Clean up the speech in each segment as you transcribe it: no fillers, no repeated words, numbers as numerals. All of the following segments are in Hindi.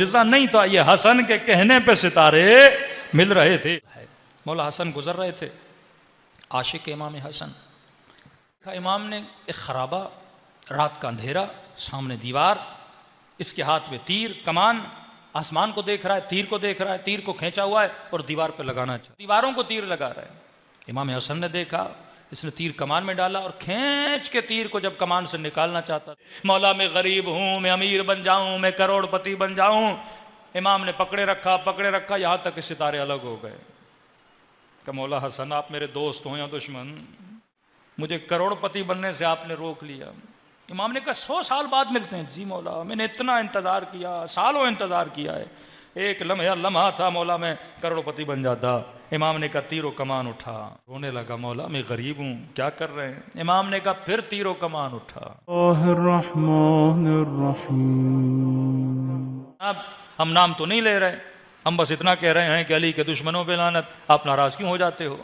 जिसका नहीं था, ये हसन के कहने पे सितारे मिल रहे थे। मौला हसन गुजर रहे थे, आशिक इमाम हसन। इमाम ने एक खराबा, रात का अंधेरा, सामने दीवार, इसके हाथ में तीर कमान, आसमान को देख रहा है, तीर को देख रहा है, तीर को खींचा हुआ है और दीवार पे लगाना चाहिए, दीवारों को तीर लगा रहा है। इमाम हसन ने देखा, इसने तीर कमान में डाला और खींच के तीर को जब कमान से निकालना चाहता, मौला मैं गरीब हूं, मैं अमीर बन जाऊं, मैं करोड़पति बन जाऊं, इमाम ने पकड़े रखा यहां तक कि सितारे अलग हो गए। कि मौला हसन आप मेरे दोस्त हो या दुश्मन, मुझे करोड़पति बनने से आपने रोक लिया। इमाम ने कहा 100 साल बाद मिलते हैं। जी मौला मैंने इतना इंतजार किया, सालों इंतजार किया है, एक लम्हा था मौला मैं करोड़पति बन जाता। इमाम ने कहा तीरो कमान उठा, रोने लगा, मौला मैं गरीब हूं, क्या कर रहे हैं। इमाम ने कहा फिर तीरो कमान उठा। अब हम नाम तो नहीं ले रहे, हम बस इतना कह रहे हैं कि अली के दुश्मनों पे लानत, आप नाराज क्यों हो जाते हो।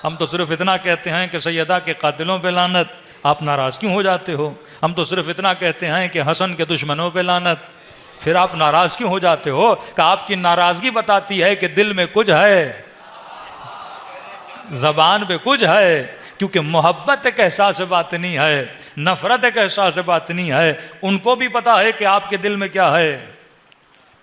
हम तो सिर्फ इतना कहते हैं कि सैयदा के कातिलों पे लानत, आप नाराज क्यों हो जाते हो। हम तो सिर्फ इतना कहते हैं कि हसन के दुश्मनों पे लानत, फिर आप नाराज क्यों हो जाते हो। कि आपकी नाराजगी बताती है कि दिल में कुछ है, जबान पे कुछ है, क्योंकि मोहब्बत एक एहसास बातिनी है, नफरत एक एहसास बातिनी है। उनको भी पता है कि आपके दिल में क्या है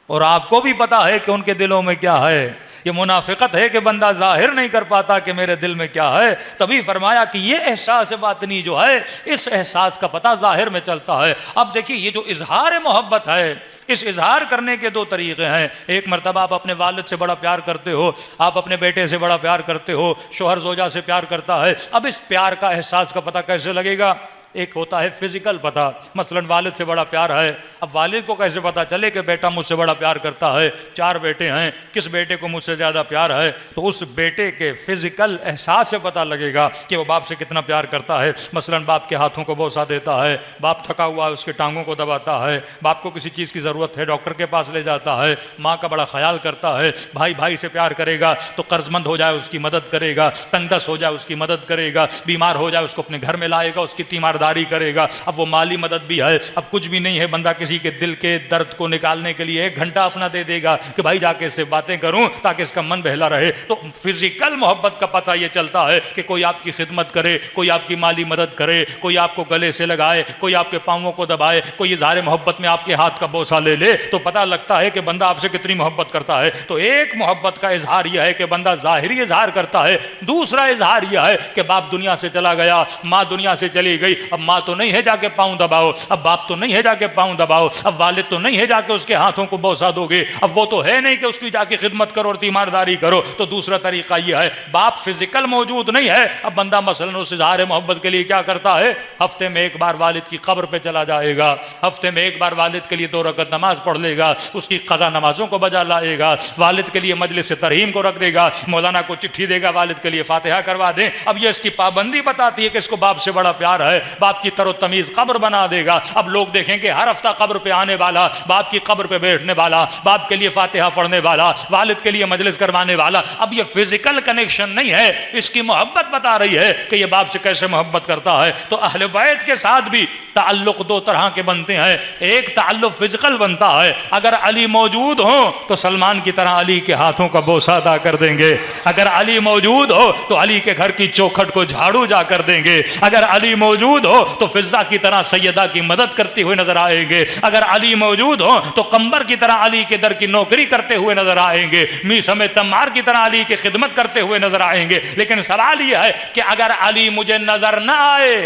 और आपको भी पता है कि उनके दिलों में क्या है। ये मुनाफिकत है कि बंदा जाहिर नहीं कर पाता कि मेरे दिल में क्या है। तभी फरमाया कि ये एहसास बातनी जो है, इस एहसास का पता जाहिर में चलता है। अब देखिए ये जो इजहार मोहब्बत है, इस इजहार करने के 2 तरीके हैं। एक मर्तबा आप अपने वालिद से बड़ा प्यार करते हो, आप अपने बेटे से बड़ा प्यार करते हो, शोहर जोजा से प्यार करता है। अब इस प्यार का एहसास का पता कैसे लगेगा। एक होता है फिजिकल पता, मसलन वालिद से बड़ा प्यार है, अब वालिद को कैसे पता चले कि बेटा मुझसे बड़ा प्यार करता है। 4 बेटे हैं, किस बेटे को मुझसे ज़्यादा प्यार है, तो उस बेटे के फिजिकल एहसास से पता लगेगा कि वो बाप से कितना प्यार करता है। मसलन बाप के हाथों को बोसा देता है, बाप थका हुआ है उसके टांगों को दबाता है, बाप को किसी चीज़ की ज़रूरत है डॉक्टर के पास ले जाता है, माँ का बड़ा ख्याल करता है। भाई भाई से प्यार करेगा तो कर्जमंद हो जाए उसकी मदद करेगा, तंगदस्त हो जाए उसकी मदद करेगा, बीमार हो जाए उसको अपने घर में लाएगा, उसकी तीमार दारी करेगा। अब वो माली मदद भी है, अब कुछ भी नहीं है, बंदा किसी के दिल के दर्द को निकालने के लिए 1 घंटा अपना दे देगा कि भाई जाके इससे बातें करूं ताकि इसका मन बहला रहे। तो फिजिकल मोहब्बत का पता ये चलता है कि कोई आपकी खिदमत करे, कोई आपकी माली मदद करे, कोई आपको गले से लगाए, कोई आपके पांवों को दबाए, कोई इजहार मोहब्बत में आपके हाथ का बोसा ले ले, तो पता लगता है कि बंदा आपसे कितनी मोहब्बत करता है। तो एक मोहब्बत का इजहार यह है कि बंदा जाहिरी इजहार करता है। दूसरा इजहार यह है कि बाप दुनिया से चला गया, माँ दुनिया से चली गई, अब माँ तो नहीं है जाके पांव दबाओ, अब बाप तो नहीं है जाके पांव दबाओ, अब वालिद तो नहीं है जाके उसके हाथों को बोसा दोगे, अब वो तो है नहीं कि उसकी जाके खिदमत करो और तीमारदारी करो। तो दूसरा तरीका यह है, बाप फिजिकल मौजूद नहीं है, अब बंदा मसलन उस इजहार मोहब्बत के लिए क्या करता है, हफ्ते में 1 बार वालिद की कब्र पे चला जाएगा, हफ्ते में 1 बार वालिद के लिए 2 रकत नमाज पढ़ लेगा, उसकी कज़ा नमाजों को बजा लाएगा, वालिद के लिए मजलिस तरहीम को रख देगा, मौलाना को चिट्ठी देगा वालिद के लिए फातिहा करवा दें। अब ये इसकी पाबंदी बताती है कि इसको बाप से बड़ा प्यार है, बाप की तरो तमीज कब्र बना देगा। अब लोग देखेंगे हर हफ्ता कब्र पे आने वाला, बाप की कब्र पे बैठने वाला, बाप के लिए फातिहा पढ़ने वाला, वालिद के लिए मजलिस करवाने वाला। अब ये फिजिकल कनेक्शन नहीं है, इसकी मोहब्बत बता रही है कि ये बाप से कैसे मोहब्बत करता है। तो अहले बैत के साथ भी ताल्लुक 2 तरह के बनते हैं। एक ताल्लुक फिजिकल बनता है, अगर अली मौजूद हो तो सलमान की तरह अली के हाथों का बोसा अदा कर देंगे, अगर अली मौजूद हो तो अली के घर की चौखट को झाड़ू जा कर देंगे, अगर अली मौजूद हो तो फिजा की तरह सैयदा की मदद करते हुए नजर आएंगे, अगर अली मौजूद हो तो कंबर की तरह अली के दर की नौकरी करते हुए नजर आएंगे, मी समेत तम्मार की तरह अली की खिदमत करते हुए नजर आएंगे। लेकिन सवाल यह है कि अगर अली मुझे नजर ना आए,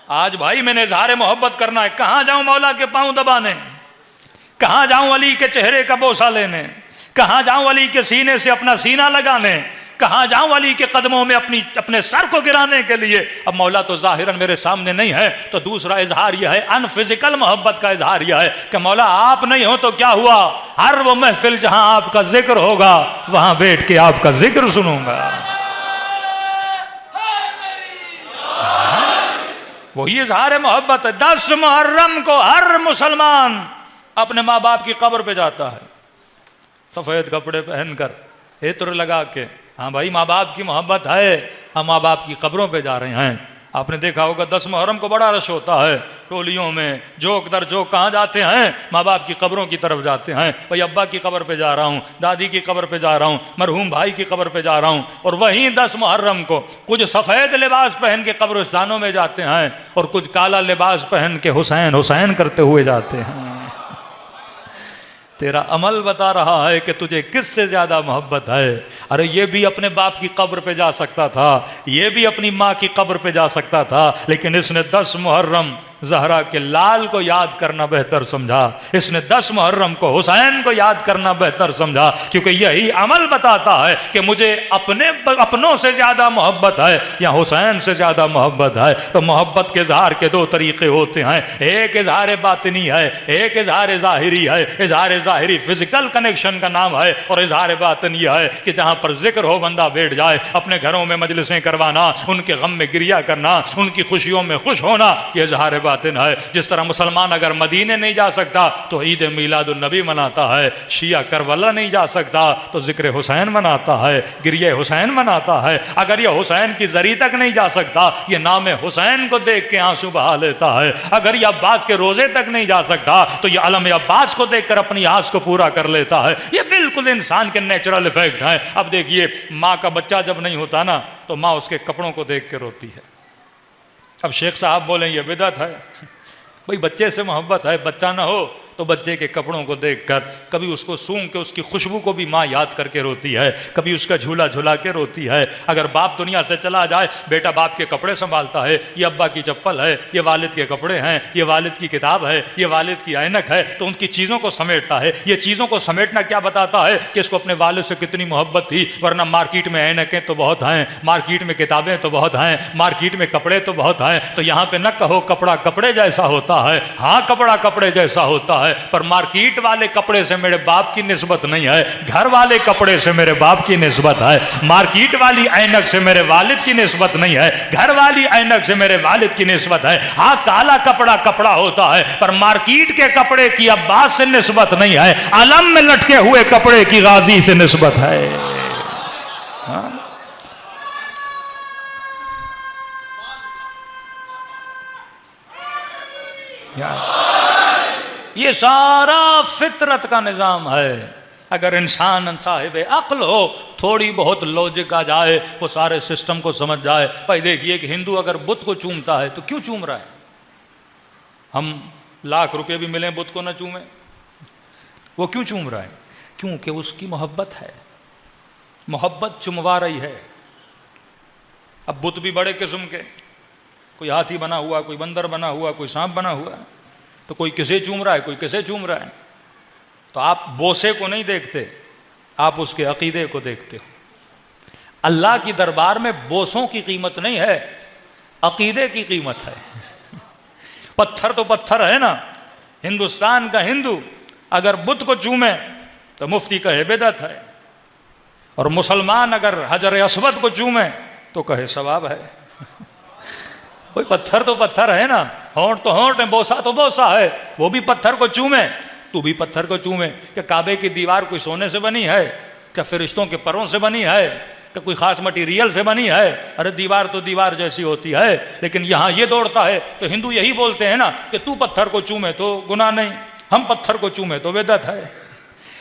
आज भाई मैंने इजहार मोहब्बत करना है, कहां जाऊं मौला के पांव दबाने, कहां जाऊं अली के चेहरे का बोसा लेने, कहां जाऊं अली के सीने से अपना सीना लगाने, कहां जाऊं अली के कदमों में अपने सर को गिराने के लिए। अब मौला तो जाहिरन मेरे सामने नहीं है, तो दूसरा इजहार यह है, अनफिजिकल मोहब्बत का इजहार यह है कि मौला आप नहीं हो तो क्या हुआ, हर वो महफिल जहां आपका जिक्र होगा वहां बैठ के आपका जिक्र सुनूंगा। वही इजहार मोहब्बत है। 10 मुहर्रम को हर मुसलमान अपने माँ बाप की कब्र पे जाता है, सफेद कपड़े पहनकर, इत्र लगा के। हाँ भाई माँ बाप की मोहब्बत है, हम माँ बाप की कब्रों पे जा रहे हैं। आपने देखा होगा 10 मुहर्रम को बड़ा रश होता है, टोलियों में जोक दर जोक कहाँ जाते हैं, माँ बाप की कब्रों की तरफ जाते हैं। भाई अब्बा की कब्र पे जा रहा हूँ, दादी की कब्र पे जा रहा हूँ, मरहूम भाई की कब्र पे जा रहा हूँ। और वहीं 10 मुहर्रम को कुछ सफ़ेद लिबास पहन के कब्रिस्तानों में जाते हैं और कुछ काला लिबास पहन के हुसैन हुसैन करते हुए जाते हैं। तेरा अमल बता रहा है कि तुझे किससे ज्यादा मोहब्बत है। अरे ये भी अपने बाप की कब्र पे जा सकता था, ये भी अपनी माँ की कब्र पे जा सकता था, लेकिन इसने 10 मुहर्रम जहरा के लाल को याद करना बेहतर समझा, इसने 10 मुहर्रम को हुसैन को याद करना बेहतर समझा, क्योंकि यही अमल बताता है कि मुझे अपनों से ज्यादा मोहब्बत है या हुसैन से ज्यादा मोहब्बत है। तो मोहब्बत के इजहार के 2 तरीके होते हैं, एक इजहार बातिनी है, एक इजहार ज़ाहिरी है। इजहार ज़ाहिरी फिजिकल कनेक्शन का नाम है और इजहार बातिनी है कि जहां पर जिक्र हो बंदा बैठ जाए, अपने घरों में मजलिसें करवाना, उनके गम में गिरिया करना, उनकी खुशियों में खुश होना, यह इजहार बातिन है। जिस तरह मुसलमान अगर मदीने नहीं जा सकता तो ईद मिलादुन नबी मनाता है, शिया करबला नहीं जा सकता तो जिक्र हुसैन मनाता है, गिरिया हुसैन मनाता है। अगर यह हुसैन की जरी तक नहीं जा सकता, यह नाम हुसैन को देख के आंसू बहा लेता है। अगर यह अब्बास के रोजे तक नहीं जा सकता तो यह अलम अब्बास को देखकर अपनी आस को पूरा कर लेता है। यह बिल्कुल इंसान के नेचुरल इफेक्ट है। अब देखिए, माँ का बच्चा जब नहीं होता ना तो माँ उसके कपड़ों को देख के रोती है। अब शेख साहब बोलें ये बिदअत है। भाई बच्चे से मोहब्बत है, बच्चा ना हो तो बच्चे के कपड़ों को देखकर कभी उसको सूंघ के उसकी खुशबू को भी माँ याद करके रोती है, कभी उसका झूला झुला के रोती है। अगर बाप दुनिया से चला जाए, बेटा बाप के कपड़े संभालता है, ये अब्बा की चप्पल है, ये वालिद के कपड़े हैं, ये वालिद की किताब है, ये वालिद की ऐनक है, तो उनकी चीज़ों को समेटता है। ये चीज़ों को समेटना क्या बताता है कि इसको अपने वालिद से कितनी मोहब्बत थी। वरना मार्केट में ऐनकें तो बहुत हैं, मार्केट में किताबें तो बहुत हैं, मार्केट में कपड़े तो बहुत हैं। तो यहाँ पे न कहो कपड़ा कपड़े जैसा होता है, हाँ कपड़ा कपड़े जैसा होता है, पर मार्केट वाले कपड़े से मेरे बाप की निस्बत नहीं है, घर वाले कपड़े से मेरे बाप की निस्बत है। मार्केट वाली ऐनक से मेरे वालिद की निस्बत नहीं है, घर वाली ऐनक से मेरे वालिद की निस्बत है। हाँ काला कपड़ा कपड़ा होता है, पर मार्केट के कपड़े की अब्बास से निस्बत नहीं है, अलम में लटके हुए कपड़े की गाजी से निस्बत है। हाँ? ये सारा फितरत का निज़ाम है। अगर इंसान साहिब अक्ल हो, थोड़ी बहुत लॉजिक आ जाए, वो सारे सिस्टम को समझ जाए। भाई देखिए कि हिंदू अगर बुद्ध को चूमता है तो क्यों चूम रहा है? हम लाख रुपए भी मिलें बुद्ध को न चूमें, वो क्यों चूम रहा है? क्योंकि उसकी मोहब्बत है, मोहब्बत चुमवा रही है। अब बुद्ध भी बड़े किस्म के, कोई हाथी बना हुआ, कोई बंदर बना हुआ, कोई सांप बना हुआ, तो कोई किसे चूम रहा है, कोई किसे चूम रहा है। तो आप बोसे को नहीं देखते, आप उसके अकीदे को देखते हो। अल्लाह की दरबार में बोसों की कीमत नहीं है, अकीदे की कीमत है। पत्थर तो पत्थर है ना। हिंदुस्तान का हिंदू अगर बुद्ध को चूमे तो मुफ्ती कहे बिदअत है, और मुसलमान अगर हजर अस्वद को चूमे तो कहे सवाब है। कोई पत्थर तो पत्थर है ना, होंठ तो होंठ है, बोसा तो बोसा है। वो भी पत्थर को चूमे, तू भी पत्थर को चूमे। क्या काबे की दीवार कोई सोने से बनी है? क्या फरिश्तों के परों से बनी है? क्या कोई खास मटीरियल से बनी है? अरे दीवार तो दीवार जैसी होती है। लेकिन यहाँ ये दौड़ता है तो हिंदू यही बोलते हैं ना कि तू पत्थर को चूमे तो गुनाह नहीं, हम पत्थर को चूमे तो बेदत है।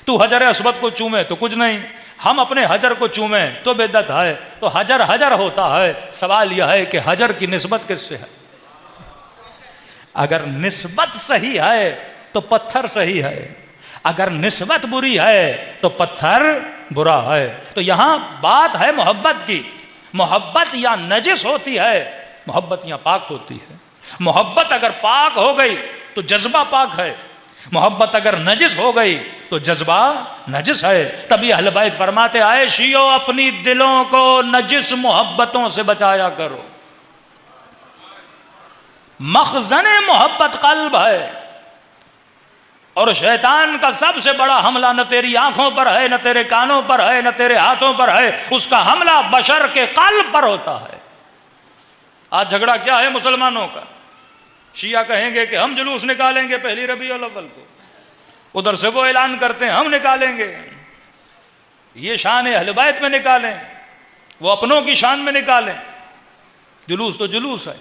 तू हजर अस्वद को चूमे तो कुछ नहीं, हम अपने हजर को चूमे तो बेदत है। तो हजर हजर होता है। सवाल यह है कि हजर की निस्बत किससे है? अगर निस्बत सही है तो पत्थर सही है, अगर निस्बत बुरी है तो पत्थर बुरा है। तो यहां बात है मोहब्बत की। मोहब्बत या नजिस होती है, मोहब्बत या पाक होती है। मोहब्बत अगर पाक हो गई तो जज्बा पाक है, मोहब्बत अगर नजिस हो गई तो जज्बा नजिस है। तभी अहले बैत फरमाते आए, शियो अपनी दिलों को नजिस मोहब्बतों से बचाया करो। मखज़ने मोहब्बत कल्ब है, और शैतान का सबसे बड़ा हमला न तेरी आंखों पर है, न तेरे कानों पर है, न तेरे हाथों पर है, उसका हमला बशर के कल्ब पर होता है। आज झगड़ा क्या है मुसलमानों का? शिया कहेंगे कि हम जुलूस निकालेंगे पहली रबीउल अव्वल को, उधर से वो ऐलान करते हैं हम निकालेंगे। ये शान अहले बैत में निकालें, वो अपनों की शान में निकालें। जुलूस तो जुलूस है,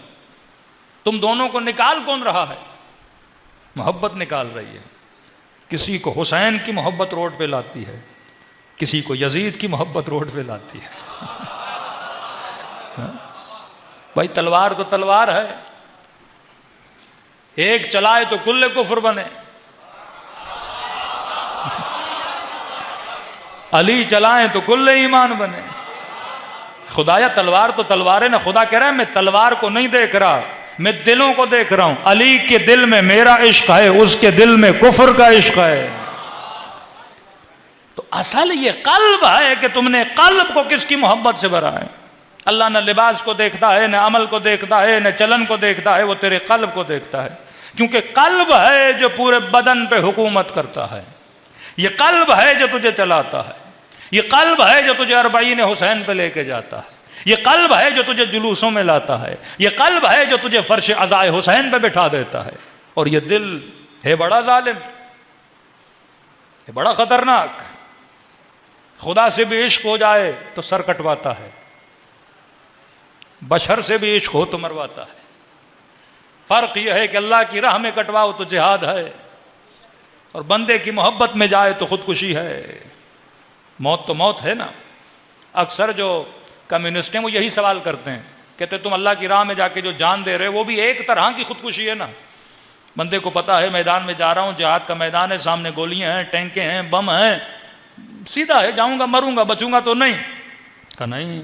तुम दोनों को निकाल कौन रहा है? मोहब्बत निकाल रही है। किसी को हुसैन की मोहब्बत रोड पे लाती है, किसी को यजीद की मोहब्बत रोड पे लाती है। भाई तलवार तो तलवार है, एक चलाए तो कुल्ले कुफ्र बने, अली चलाएं तो कुल्ले ईमान बने। खुदाया तलवार तो तलवार है ना। खुदा कह रहा है मैं तलवार को नहीं देख रहा, मैं दिलों को देख रहा हूं। अली के दिल में मेरा इश्क है, उसके दिल में कुफ्र का इश्क है। तो असल ये कल्ब है कि तुमने कल्ब को किसकी मोहब्बत से भरा है। अल्लाह न लिबास को देखता है, न अमल को देखता है, न चलन को देखता है, वो तेरे कल्ब को देखता है। क्योंकि कल्ब है जो पूरे बदन पे हुकूमत करता है, ये कल्ब है जो तुझे चलाता है, ये कल्ब है जो तुझे अरबाईन हुसैन पे लेके जाता है, ये कल्ब है जो तुझे जुलूसों में लाता है, ये कल्ब है जो तुझे फर्श अज़ाए हुसैन पे बिठा देता है। और ये दिल है बड़ा जालिम, है बड़ा खतरनाक। खुदा से भी इश्क हो जाए तो सर कटवाता है, बशर से भी इश्क हो तो मरवाता है। फर्क यह है कि अल्लाह की राह में कटवाओ तो जिहाद है, और बंदे की मोहब्बत में जाए तो खुदकुशी है। मौत तो मौत है ना। अक्सर जो कम्युनिस्ट हैं वो यही सवाल करते हैं, कहते तुम अल्लाह की राह में जाके जो जान दे रहे हो वो भी एक तरह की खुदकुशी है ना। बंदे को पता है मैदान में जा रहा हूँ, जिहाद का मैदान है, सामने गोलियां हैं, टैंके हैं, बम हैं, सीधा है, जाऊंगा मरूंगा, बचूंगा तो नहीं। कहा नहीं,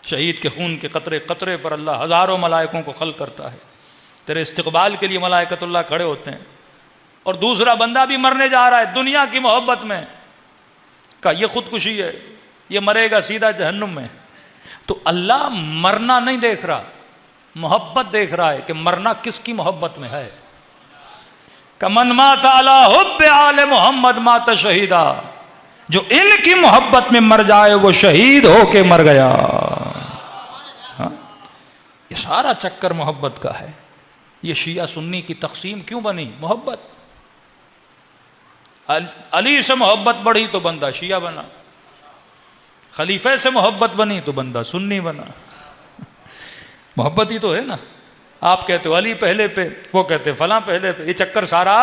शहीद के खून के कतरे कतरे पर अल्लाह हजारों मलाइकों को खल करता है, तेरे इस्तकबाल के लिए मलाइकतुल्लाह खड़े होते हैं। और दूसरा बंदा भी मरने जा रहा है दुनिया की मोहब्बत में, का ये खुदकुशी है, ये मरेगा सीधा जहन्नुम में। तो अल्लाह मरना नहीं देख रहा, मोहब्बत देख रहा है कि मरना किसकी मोहब्बत में है। कमन माता अला हुब्बे आले मोहम्मद माता शहीदा, जो इनकी मोहब्बत में मर जाए वो शहीद होके मर गया। हाँ? ये सारा चक्कर मोहब्बत का है। ये शिया सुन्नी की तकसीम क्यों बनी? मोहब्बत। अली से मोहब्बत बढ़ी तो बंदा शिया बना, खलीफे से मोहब्बत बनी तो बंदा सुन्नी बना। मोहब्बत ही तो है ना। आप कहते हो अली पहले पे, वो कहते फलां पहले पे, ये चक्कर सारा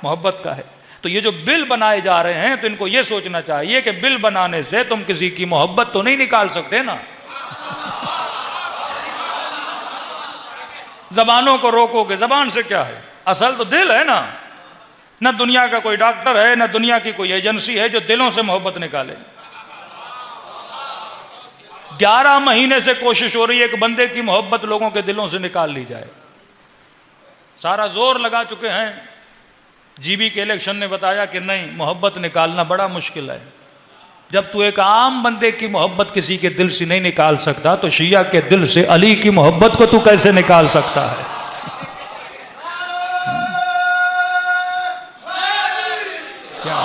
मोहब्बत का है। तो ये जो बिल बनाए जा रहे हैं तो इनको ये सोचना चाहिए कि बिल बनाने से तुम किसी की मोहब्बत तो नहीं निकाल सकते ना। जबानों को रोकोगे, जबान से क्या है, असल तो दिल है ना। ना दुनिया का कोई डॉक्टर है, ना दुनिया की कोई एजेंसी है जो दिलों से मोहब्बत निकाले। 11 महीने से कोशिश हो रही है कि बंदे की मोहब्बत लोगों के दिलों से निकाल ली जाए। सारा जोर लगा चुके हैं। जीबी के इलेक्शन ने बताया कि नहीं, मोहब्बत निकालना बड़ा मुश्किल है। जब तू एक आम बंदे की मोहब्बत किसी के दिल से नहीं निकाल सकता तो शिया के दिल से अली की मोहब्बत को तू कैसे निकाल सकता है? क्या?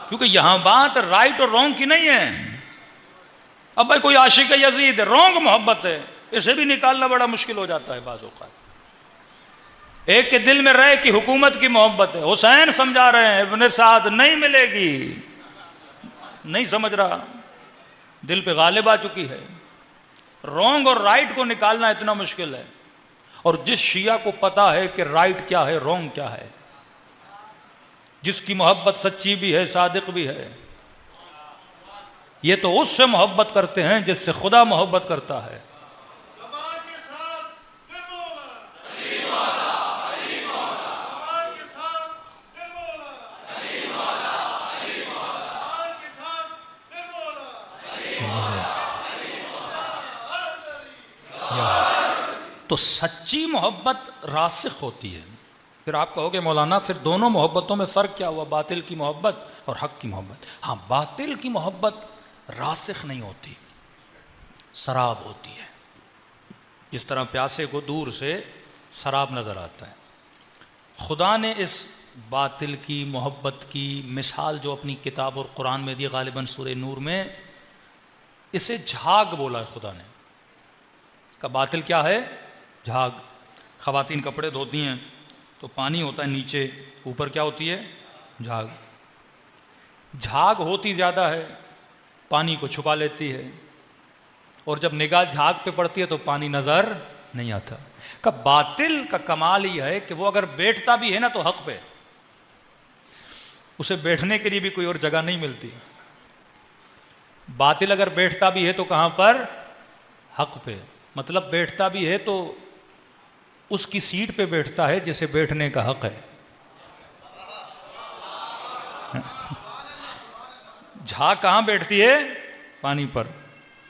क्योंकि यहां बात राइट और रॉन्ग की नहीं है। अब भाई कोई आशिक यजीद है, रॉन्ग मोहब्बत है, इसे भी निकालना बड़ा मुश्किल हो जाता है बाज़ औक़ात। एक के दिल में रहे कि हुकूमत की मोहब्बत है, हुसैन समझा रहे हैं इब्ने साद नहीं मिलेगी, नहीं समझ रहा, दिल पे गालिब आ चुकी है। रॉन्ग और राइट को निकालना इतना मुश्किल है। और जिस शिया को पता है कि राइट क्या है, रॉन्ग क्या है, जिसकी मोहब्बत सच्ची भी है, सादिक भी है, ये तो उससे मोहब्बत करते हैं जिससे खुदा मोहब्बत करता है। तो सच्ची मोहब्बत रासिख होती है। फिर आप कहोगे मौलाना फिर दोनों मोहब्बतों में फ़र्क क्या हुआ, बातिल की मोहब्बत और हक की मोहब्बत? हाँ, बातिल की मोहब्बत रासिख नहीं होती, शराब होती है। जिस तरह प्यासे को दूर से शराब नज़र आता है। खुदा ने इस बातिल की मोहब्बत की मिसाल जो अपनी किताब और कुरान में दी, गालिबन सूरह नूर में, इसे झाग बोला है खुदा ने। का बातिल क्या है? झाग। ख़वातीन कपड़े धोती हैं तो पानी होता है नीचे, ऊपर क्या होती है? झाग, झाग होती ज़्यादा है, पानी को छुपा लेती है, और जब निगाह झाग पे पड़ती है तो पानी नज़र नहीं आता। का बातिल का कमाल ही है कि वो अगर बैठता भी है ना तो हक पे, उसे बैठने के लिए भी कोई और जगह नहीं मिलती। बातिल अगर बैठता भी है तो कहाँ पर? हक पे। मतलब बैठता भी है तो उसकी सीट पे बैठता है जिसे बैठने का हक है। झाग कहाँ बैठती है? पानी पर।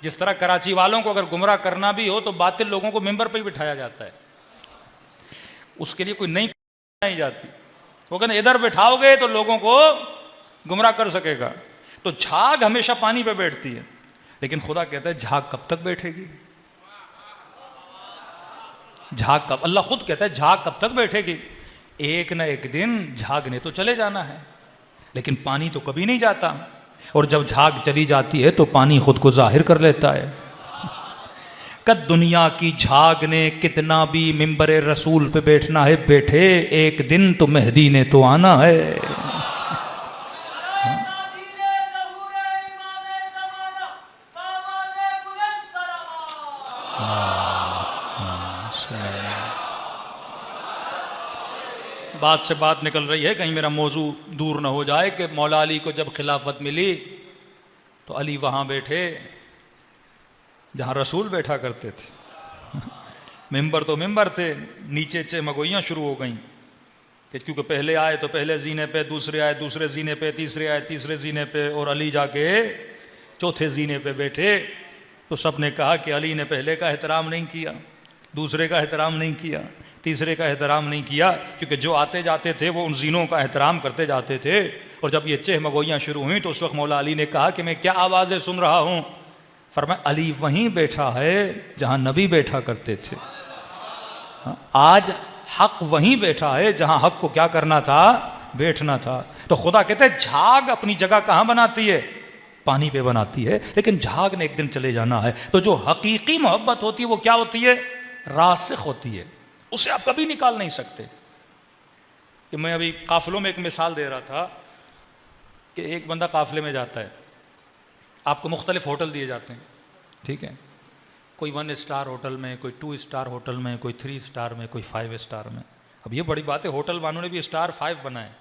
जिस तरह कराची वालों को अगर गुमराह करना भी हो तो बातिल लोगों को मेंबर पर ही बिठाया जाता है, उसके लिए कोई नई नहीं जाती। वो कहते इधर बैठाओगे तो लोगों को गुमराह कर सकेगा। तो झाग हमेशा पानी पे बैठती है, लेकिन खुदा कहता है झाग कब तक बैठेगी? झाग कब, अल्लाह खुद कहता है झाग कब तक बैठेगी? एक ना एक दिन झाग ने तो चले जाना है, लेकिन पानी तो कभी नहीं जाता। और जब झाग चली जाती है तो पानी खुद को जाहिर कर लेता है। कद दुनिया की झाग ने कितना भी मिंबरे रसूल पे बैठना है बैठे, एक दिन तो मेहदी ने तो आना है। बात से बात निकल रही है, कहीं मेरा मौजू दूर न हो जाए कि मौला अली को जब खिलाफत मिली तो अली वहाँ बैठे जहाँ रसूल बैठा करते थे। मिंबर तो मिंबर थे, नीचे चमगोइयाँ शुरू हो गईं कि क्योंकि पहले आए तो पहले जीने पे, दूसरे आए दूसरे जीने पे, तीसरे आए तीसरे जीने पे, और अली जाके चौथे जीने पे बैठे। तो सब ने कहा कि अली ने पहले का एहतराम नहीं किया, दूसरे का एहतराम नहीं किया, तीसरे का एहतराम नहीं किया, क्योंकि जो आते जाते थे वो उन जीनों का एहतराम करते जाते थे। और जब ये चहमगोइयाँ शुरू हुई तो उस वक्त मौला अली ने कहा कि मैं क्या आवाज़ें सुन रहा हूँ? फरमाया अली वहीं बैठा है जहाँ नबी बैठा करते थे। आज हक वहीं बैठा है जहाँ हक को क्या करना था? बैठना था। तो खुदा कहते हैं झाग अपनी जगह कहाँ बनाती है? पानी पे बनाती है, लेकिन झाग ने एक दिन चले जाना है। तो जो हकीकी मोहब्बत होती है वो क्या होती है? रासिख होती है, उसे आप कभी निकाल नहीं सकते। कि मैं अभी काफिलों में एक मिसाल दे रहा था कि एक बंदा काफिले में जाता है, आपको मुख्तलिफ होटल दिए जाते हैं, ठीक है, कोई 1 स्टार होटल में, कोई 2 स्टार होटल में, कोई 3 स्टार में, कोई 5 स्टार में। अब ये बड़ी बात है, होटल वालों ने भी स्टार 5 बनाए,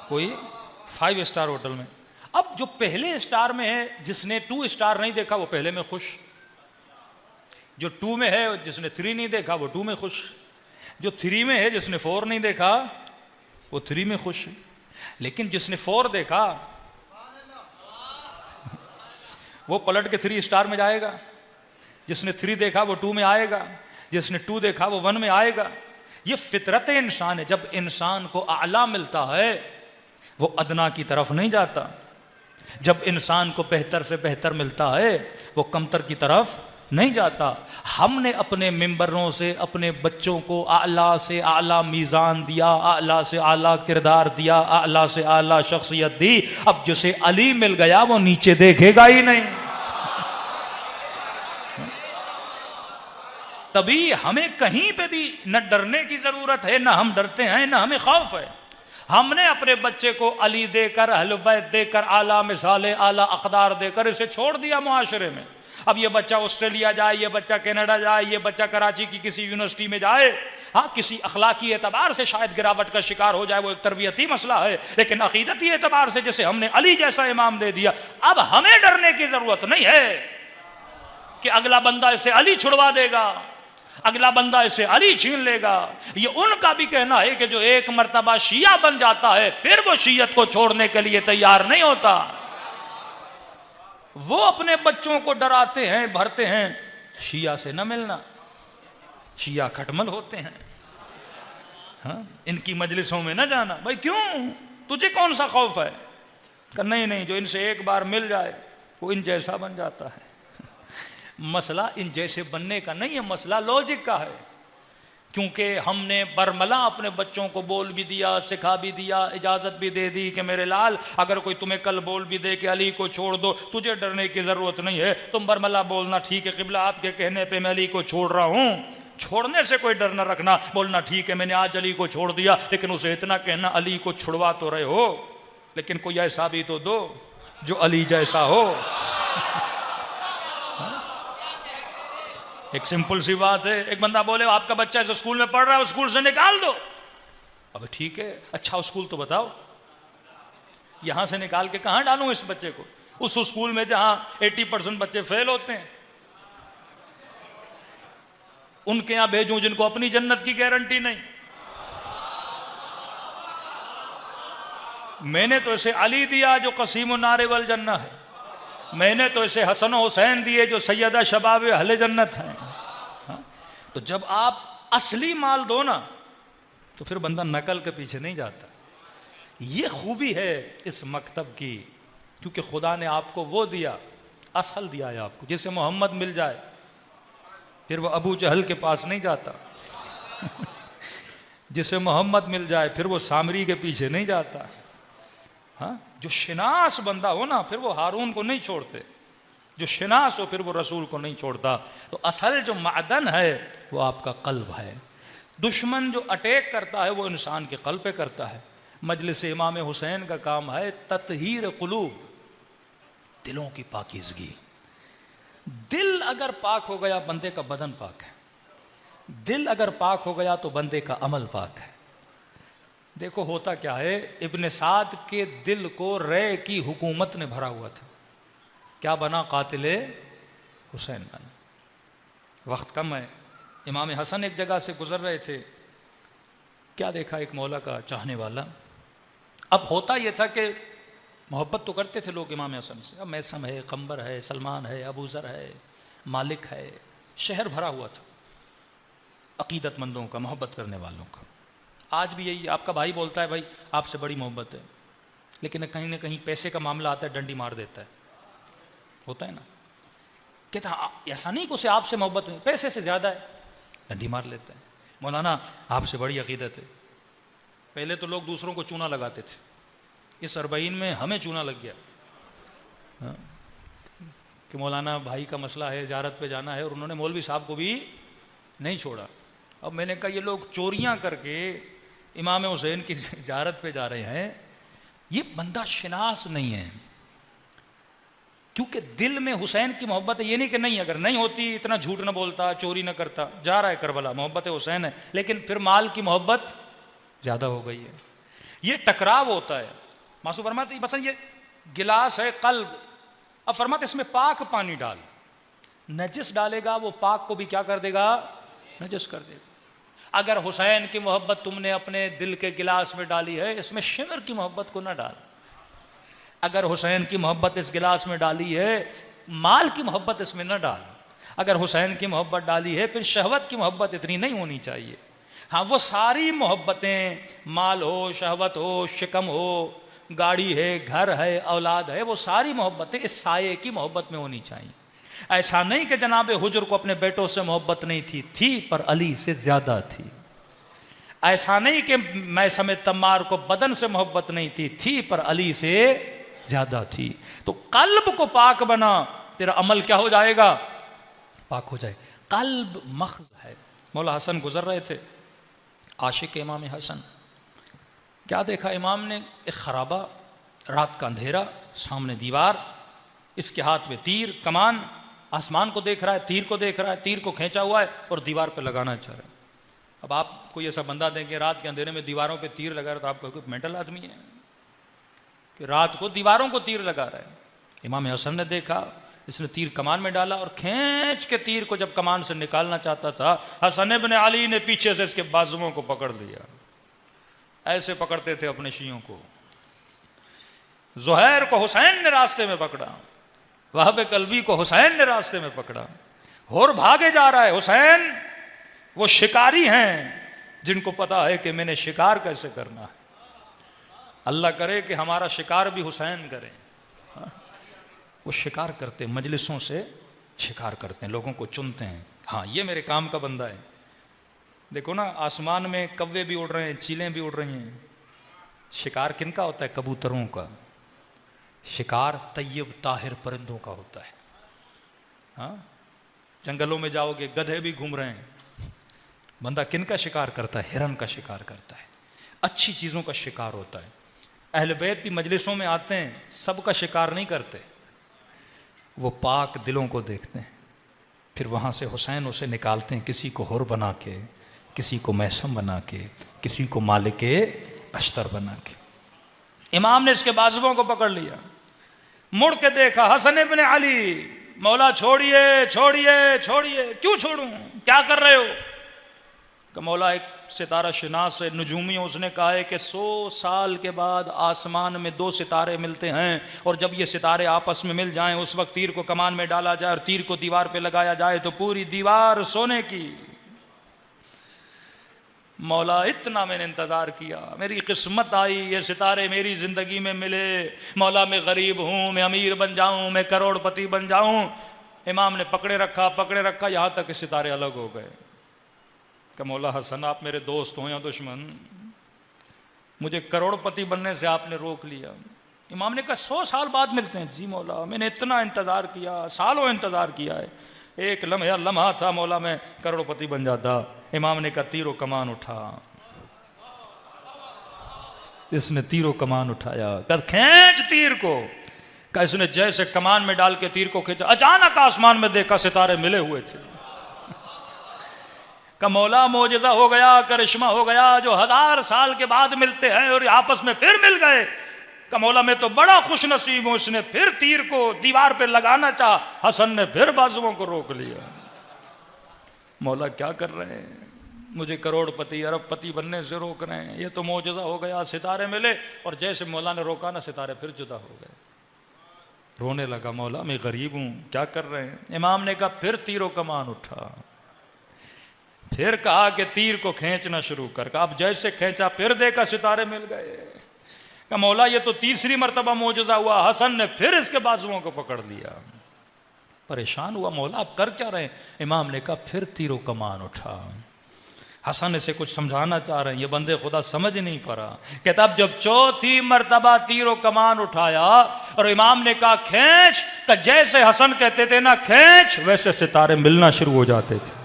कोई 5 स्टार होटल में। अब जो पहले स्टार में है, जिसने 2 स्टार नहीं देखा वो पहले में खुश, जो 2 में है जिसने 3 नहीं देखा वो 2 में खुश, जो 3 में है जिसने 4 नहीं देखा वो 3 में खुश। लेकिन जिसने 4 देखा वो पलट के 3 स्टार में जाएगा, जिसने 3 देखा वो 2 में आएगा, जिसने 2 देखा वो 1 में आएगा। ये फितरत इंसान है। जब इंसान को आला मिलता है वो अदना की तरफ नहीं जाता, जब इंसान को बेहतर से बेहतर मिलता है वो कमतर की तरफ नहीं जाता। हमने अपने मिंबरों से अपने बच्चों को आला से आला मीज़ान दिया, आला से आला किरदार दिया, आला से आला शख्सियत दी। अब जिसे अली मिल गया वो नीचे देखेगा ही नहीं। तभी हमें कहीं पे भी न डरने की जरूरत है, न हम डरते हैं, न हमें खौफ है। हमने अपने बच्चे को अली देकर, अहले बैत देकर, आला मिसाले, आला अक़दार देकर इसे छोड़ दिया मुआशरे में। अब ये बच्चा ऑस्ट्रेलिया जाए, ये बच्चा कनाडा जाए, ये बच्चा कराची की किसी यूनिवर्सिटी में जाए, हाँ किसी अखलाकी एतबार से शायद गिरावट का शिकार हो जाए, वो एक तरबियती मसला है, लेकिन अकीदती एतबार से जैसे हमने अली जैसा इमाम दे दिया, अब हमें डरने की जरूरत नहीं है कि अगला बंदा इसे अली छुड़वा देगा, अगला बंदा इसे अली छीन लेगा। ये उनका भी कहना है कि जो एक मर्तबा शिया बन जाता है फिर वो शियत को छोड़ने के लिए तैयार नहीं होता। वो अपने बच्चों को डराते हैं, भरते हैं, शिया से न मिलना, शिया खटमल होते हैं, हाँ इनकी मजलिसों में न जाना। भाई क्यों, तुझे कौन सा खौफ है? कि नहीं नहीं, जो इनसे एक बार मिल जाए वो इन जैसा बन जाता है। मसला इन जैसे बनने का नहीं है, मसला लॉजिक का है। क्योंकि हमने बरमला अपने बच्चों को बोल भी दिया, सिखा भी दिया, इजाज़त भी दे दी कि मेरे लाल अगर कोई तुम्हें कल बोल भी दे कि अली को छोड़ दो, तुझे डरने की ज़रूरत नहीं है, तुम बरमला बोलना ठीक है, क़िबला आपके कहने पे मैं अली को छोड़ रहा हूँ, छोड़ने से कोई डर न रखना, बोलना ठीक है मैंने आज अली को छोड़ दिया, लेकिन उसे इतना कहना अली को छुड़वा तो रहे हो, लेकिन कोई ऐसा भी तो दो जो अली जैसा हो। एक सिंपल सी बात है, एक बंदा बोले आपका बच्चा ऐसे स्कूल में पढ़ रहा है, स्कूल से निकाल दो। अब ठीक है, अच्छा स्कूल तो बताओ, यहां से निकाल के कहां डालूं इस बच्चे को? उस स्कूल में जहां 80% बच्चे फेल होते हैं, उनके यहां भेजूं जिनको अपनी जन्नत की गारंटी नहीं। मैंने तो इसे अली दिया जो कसीम नारे वल जन्ना है, मैंने तो इसे हसन हुसैन दिए जो सैयदा शबाब अहले जन्नत हैं। हाँ? तो जब आप असली माल दो ना तो फिर बंदा नकल के पीछे नहीं जाता। ये खूबी है इस मकतब की, क्योंकि खुदा ने आपको वो दिया, असल दिया है आपको। जिसे मोहम्मद मिल जाए फिर वो अबू जहल के पास नहीं जाता। जिसे मोहम्मद मिल जाए फिर वो सामरी के पीछे नहीं जाता। हाँ, जो शिनास बंदा हो ना फिर वो हारून को नहीं छोड़ते, जो शिनास हो फिर वो रसूल को नहीं छोड़ता। तो असल जो मादन है वो आपका कल्ब है। दुश्मन जो अटैक करता है वो इंसान के कल्ब पे करता है। मजलिस इमाम हुसैन का काम है ततहीर कुलूब, दिलों की पाकीज़गी। दिल अगर पाक हो गया बंदे का बदन पाक है, दिल अगर पाक हो गया तो बंदे का अमल पाक है। देखो होता क्या है, इब्न साद के दिल को रे की हुकूमत ने भरा हुआ था, क्या बना? कातिले हुसैन बना। वक्त कम है, इमाम हसन एक जगह से गुजर रहे थे, क्या देखा? एक मौला का चाहने वाला। अब होता यह था कि मोहब्बत तो करते थे लोग इमाम हसन से। अब मैसम है, कंबर है, सलमान है, अबूजर है, मालिक है, शहर भरा हुआ था अकीदतमंदों का, मोहब्बत करने वालों का। आज भी यही, आपका भाई बोलता है भाई आपसे बड़ी मोहब्बत है, लेकिन कहीं ना कहीं पैसे का मामला आता है, डंडी मार देता है। होता है ना, कहता ऐसा नहीं कि उसे आपसे मोहब्बत नहीं, पैसे से ज़्यादा है, डंडी मार लेता है। मौलाना आपसे बड़ी अकीदत है। पहले तो लोग दूसरों को चूना लगाते थे, इस अरबईन में हमें चूना लग गया। हाँ? कि मौलाना भाई का मसला है, ज़ियारत पे जाना है, और उन्होंने मौलवी साहब को भी नहीं छोड़ा। अब मैंने कहा ये लोग चोरियां करके इमाम हुसैन की ज़ियारत पे जा रहे हैं, ये बंदा शिनास नहीं है। क्योंकि दिल में हुसैन की मोहब्बत है। ये नहीं कि नहीं, अगर नहीं होती इतना झूठ ना बोलता, चोरी ना करता, जा रहा है करबला, मोहब्बत हुसैन है, लेकिन फिर माल की मोहब्बत ज़्यादा हो गई है। ये टकराव होता है। मासूम फरमाते बस ये गिलास है कल्ब, अब फरमाते इसमें पाक पानी डाल, नजिस डालेगा वो पाक को भी क्या कर देगा? नजिस कर देगा। अगर हुसैन की मोहब्बत तुमने अपने दिल के गिलास में डाली है, इसमें शिमर की मोहब्बत को ना डाल। अगर हुसैन की मोहब्बत इस गिलास में डाली है, माल की मोहब्बत इसमें न डाल। अगर हुसैन की मोहब्बत डाली है, फिर शहवत की मोहब्बत इतनी नहीं होनी चाहिए। हाँ, वो सारी मोहब्बतें, माल हो, शहवत हो, शिकम हो, गाड़ी है, घर है, औलाद है, वो सारी मोहब्बतें इस साये की मोहब्बत में होनी चाहिए। ऐसा नहीं कि जनाब हुजूर को अपने बेटों से मोहब्बत नहीं थी पर अली से ज्यादा थी। ऐसा नहीं कि मैं समेत तम्मार को बदन से मोहब्बत नहीं थी पर अली से ज्यादा थी। तो कल्ब को पाक बना, तेरा अमल क्या हो जाएगा? पाक हो जाए। कल्ब मख्ज है। मौला हसन गुजर रहे थे, आशिक इमाम हसन। क्या देखा इमाम ने? एक खराबा, रात का अंधेरा, सामने दीवार, इसके हाथ में तीर कमान, आसमान को देख रहा है, तीर को देख रहा है, तीर को खींचा हुआ है और दीवार पे लगाना चाह रहा है। अब आप कोई ऐसा बंदा देंगे रात के अंधेरे में दीवारों पे तीर लगा रहा है, तो आप कहोगे मेंटल आदमी है कि रात को दीवारों को तीर लगा रहा है। इमाम हसन ने देखा, इसने तीर कमान में डाला और खींच के तीर को जब कमान से निकालना चाहता था, हसन इब्न अली ने पीछे से इसके बाजुओं को पकड़ लिया। ऐसे पकड़ते थे अपने शियों को। ज़ुहैर को हुसैन ने रास्ते में पकड़ा, वहाब कल्बी को हुसैन ने रास्ते में पकड़ा, और भागे जा रहा है। हुसैन वो शिकारी हैं जिनको पता है कि मैंने शिकार कैसे करना है। अल्लाह करे कि हमारा शिकार भी हुसैन करे। हाँ? वो शिकार करते, मजलिसों से शिकार करते हैं, लोगों को चुनते हैं। हाँ, ये मेरे काम का बंदा है। देखो ना, आसमान में कौवे भी उड़ रहे हैं, चीलें भी उड़ रही हैं। शिकार किनका होता है? कबूतरों का। शिकार तैयब ताहिर परिंदों का होता है। हाँ, जंगलों में जाओगे, गधे भी घूम रहे हैं, बंदा किन का शिकार करता है? हिरन का शिकार करता है, अच्छी चीज़ों का शिकार होता है। अहले बैत भी मजलिसों में आते हैं, सबका शिकार नहीं करते, वो पाक दिलों को देखते हैं, फिर वहाँ से हुसैन उसे निकालते हैं, किसी को हुर बना के, किसी को मैसम बना के, किसी को मालिक अश्तर बना के। इमाम ने इसके बाजुओं को पकड़ लिया, मुड़ के देखा, हसन इब्ने अली, मौला छोड़िए छोड़िए छोड़िए। क्यों छोड़ूं, क्या कर रहे हो? कि मौला एक सितारा शनास है, नजूमी, उसने कहा है कि 100 साल के बाद आसमान में 2 सितारे मिलते हैं, और जब ये सितारे आपस में मिल जाएं उस वक्त तीर को कमान में डाला जाए और तीर को दीवार पे लगाया जाए तो पूरी दीवार सोने की। मौला इतना मैंने इंतज़ार किया, मेरी किस्मत आई, ये सितारे मेरी ज़िंदगी में मिले। मौला मैं गरीब हूँ, मैं अमीर बन जाऊँ, मैं करोड़पति बन जाऊँ। इमाम ने पकड़े रखा यहाँ तक कि सितारे अलग हो गए। कि मौला हसन, आप मेरे दोस्त हो या दुश्मन, मुझे करोड़पति बनने से आपने रोक लिया। इमाम ने कहा 100 साल बाद मिलते हैं। जी मौला, मैंने इतना इंतज़ार किया, सालों इंतज़ार किया है, एक लम्हा था मौला मैं करोड़पति बन जाता। इमाम ने कहा तीरो कमान उठा। इसने तीरो कमान उठाया, कहा खींच तीर को। कहा इसने जैसे कमान में डाल के तीर को खींचा, अचानक आसमान में देखा सितारे मिले हुए थे। का मौला मोजज़ा हो गया, करिश्मा हो गया, जो 1000 साल के बाद मिलते हैं और आपस में फिर मिल गए। का मौला मैं तो बड़ा खुश नसीब हूं। उसने फिर तीर को दीवार पे लगाना चाहा, हसन ने फिर बाजुओं को रोक लिया। मौला क्या कर रहे हैं, मुझे करोड़पति अरबपति बनने से रोक रहे हैं, ये तो मोजज़ा हो गया, सितारे मिले, और जैसे मौला ने रोका ना सितारे फिर जुदा हो गए। रोने लगा, मौला मैं गरीब हूं, क्या कर रहे हैं? इमाम ने कहा फिर तीरों कमान उठा, फिर कहा कि तीर को खींचना शुरू कर। अब जैसे खींचा फिर देखा सितारे मिल गए। कहा मौला ये तो तीसरी मर्तबा मोजज़ा हुआ। हसन ने फिर इसके बाजुओं को पकड़ लिया, परेशान हुआ, मौला आप कर क्या रहे हैं? इमाम ने कहा फिर तीरों कमान उठा। हसन इसे कुछ समझाना चाह रहे हैं, ये बंदे खुदा समझ नहीं पा रहा। कहता अब जब चौथी मर्तबा तीरों कमान उठाया और इमाम ने कहा खींच, तो जैसे हसन कहते थे ना खींच, वैसे सितारे मिलना शुरू हो जाते थे।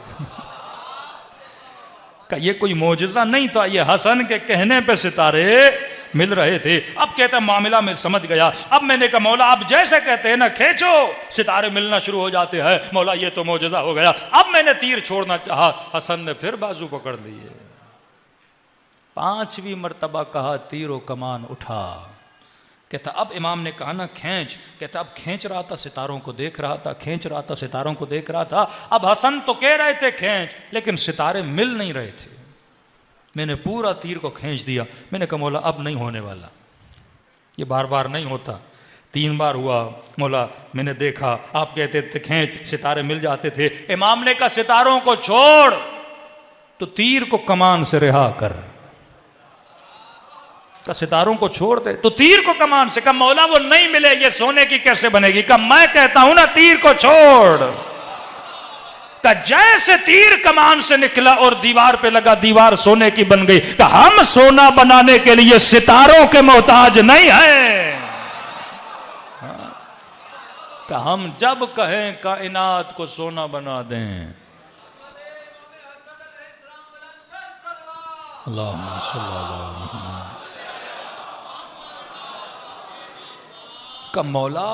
का ये कोई मोजज़ा नहीं था, ये हसन के कहने पे सितारे मिल रहे थे। अब कहता मामला में समझ गया। अब मैंने कहा मौला आप जैसे कहते हैं ना खींचो, सितारे मिलना शुरू हो जाते हैं। मौला ये तो मोजज़ा हो गया। अब मैंने तीर छोड़ना चाहा, हसन ने फिर बाजू पकड़ लिए। 5वीं मर्तबा कहा तीरो कमान उठा। कहता अब इमाम ने कहा ना खींच। कहता अब खींच रहा था, सितारों को देख रहा था, खींच रहा था, सितारों को देख रहा था। अब हसन तो कह रहे थे खींच, लेकिन सितारे मिल नहीं रहे थे। मैंने पूरा तीर को खींच दिया। मैंने कहा मौला अब नहीं होने वाला, ये बार बार नहीं होता। 3 बार हुआ, मौला मैंने देखा आप कहते थे खींच, सितारे मिल जाते थे। इमाम ने कहा सितारों को छोड़, तो तीर को कमान से रिहा कर। का सितारों को छोड़ दे तो तीर को कमान से। कहा मौला वो नहीं मिले, ये सोने की कैसे बनेगी? कहा मैं कहता हूं ना तीर को छोड़। का जैसे तीर कमान से निकला और दीवार पे लगा, दीवार सोने की बन गई। का हम सोना बनाने के लिए सितारों के मोहताज नहीं है। का हम जब कहें कायनात को सोना बना दें। अल्लाहुम्मा सल्ली अला मुहम्मद। का मौला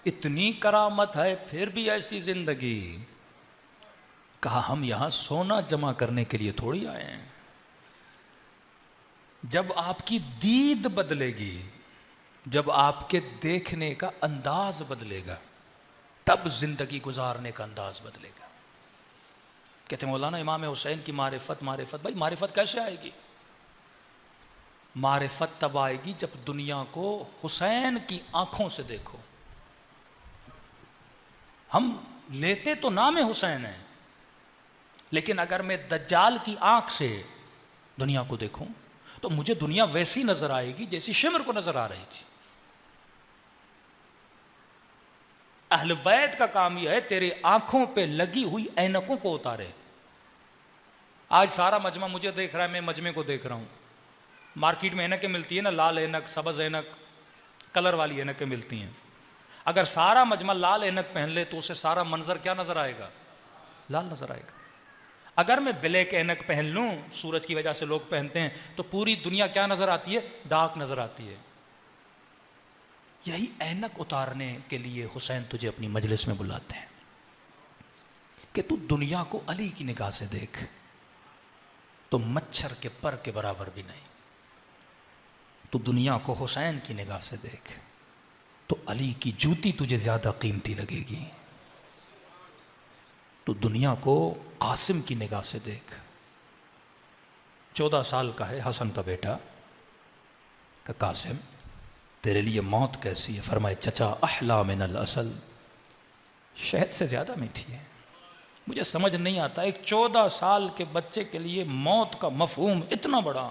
इतनी करामत है फिर भी ऐसी जिंदगी। कहा हम यहां सोना जमा करने के लिए थोड़ी आए हैं। जब आपकी दीद बदलेगी, जब आपके देखने का अंदाज बदलेगा, तब जिंदगी गुजारने का अंदाज बदलेगा। कहते मौलाना इमाम हुसैन की मारिफत, मारिफत भाई मारिफत कैसे आएगी? मारिफत तब आएगी जब दुनिया को हुसैन की आंखों से देखो। हम लेते तो नाम हुसैन है, लेकिन अगर मैं दज्जाल की आंख से दुनिया को देखूं तो मुझे दुनिया वैसी नजर आएगी जैसी शिमर को नजर आ रही थी। अहले बैत का काम यह है तेरी आंखों पे लगी हुई ऐनकों को उतारे। आज सारा मजमा मुझे देख रहा है, मैं मजमे को देख रहा हूं। मार्केट में ऐनकें मिलती है ना, लाल ऐनक, सबज ऐनक, कलर वाली ऐनकें मिलती हैं। अगर सारा मजमा लाल ऐनक पहन ले तो उसे सारा मंजर क्या नजर आएगा? लाल नजर आएगा। अगर मैं ब्लैक ऐनक पहन लूं, सूरज की वजह से लोग पहनते हैं, तो पूरी दुनिया क्या नजर आती है? डार्क नजर आती है। यही ऐनक उतारने के लिए हुसैन तुझे अपनी मजलिस में बुलाते हैं कि तू दुनिया को अली की निगाह से देख, तो मच्छर के पर के बराबर भी नहीं। तू दुनिया को हुसैन की निगाह से देख, तो अली की जूती तुझे ज्यादा कीमती लगेगी। तो दुनिया को कासिम की निगाह से देख। 14 साल का है हसन का बेटा, का कासिम तेरे लिए मौत कैसी है? फरमाए चचा अहला मिनल असल, शहद से ज़्यादा मीठी है। मुझे समझ नहीं आता एक 14 साल के बच्चे के लिए मौत का मफहूम इतना बड़ा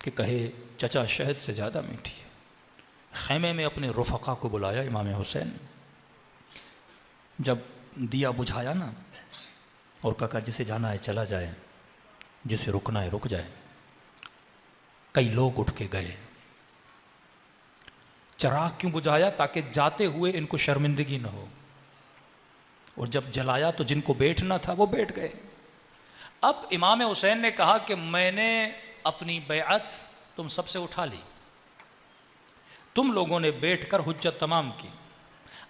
कि कहे चचा शहद से ज़्यादा मीठी है। खैमे में अपने रुफ़क़ा को बुलाया इमाम हुसैन, जब दिया बुझाया ना, और कहा जिसे जाना है चला जाए, जिसे रुकना है रुक जाए। कई लोग उठ के गए। चिराग क्यों बुझाया? ताकि जाते हुए इनको शर्मिंदगी न हो। और जब जलाया तो जिनको बैठना था वो बैठ गए। अब इमाम हुसैन ने कहा कि मैंने अपनी बैअत तुम सबसे उठा ली, तुम लोगों ने बैठकर हुज्जत तमाम की।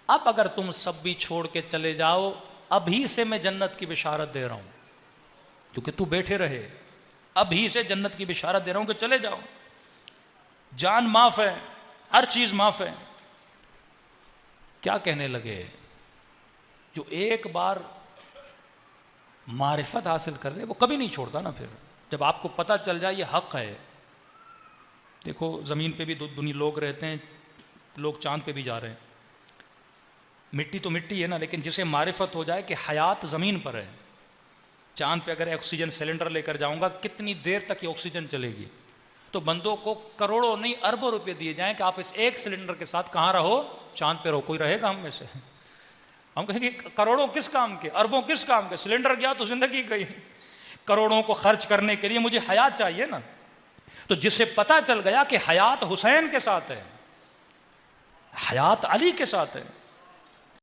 अब अगर तुम सब भी छोड़ के चले जाओ, अभी से मैं जन्नत की बिशारत दे रहा हूं, क्योंकि तू बैठे रहे। अभी से जन्नत की बिशारत दे रहा हूं कि चले जाओ, जान माफ है, हर चीज माफ है। क्या कहने लगे? जो एक बार मारिफत हासिल कर ले वो कभी नहीं छोड़ता ना। फिर जब आपको पता चल जाए ये हक है। देखो ज़मीन पे भी दुनिया लोग रहते हैं, लोग चांद पे भी जा रहे हैं। मिट्टी तो मिट्टी है ना, लेकिन जिसे मारिफत हो जाए कि हयात ज़मीन पर है। चांद पे अगर ऑक्सीजन सिलेंडर लेकर जाऊंगा, कितनी देर तक ये ऑक्सीजन चलेगी? तो बंदों को करोड़ों नहीं अरबों रुपए दिए जाएं कि आप इस एक सिलेंडर के साथ कहाँ रहो, चांद पे रहो। कोई रहेगा हम में से? हम कहेंगे करोड़ों किस काम के, अरबों किस काम के? सिलेंडर गया तो जिंदगी गई। करोड़ों को खर्च करने के लिए मुझे हयात चाहिए ना। तो जिसे पता चल गया कि हयात हुसैन के साथ है, हयात अली के साथ है,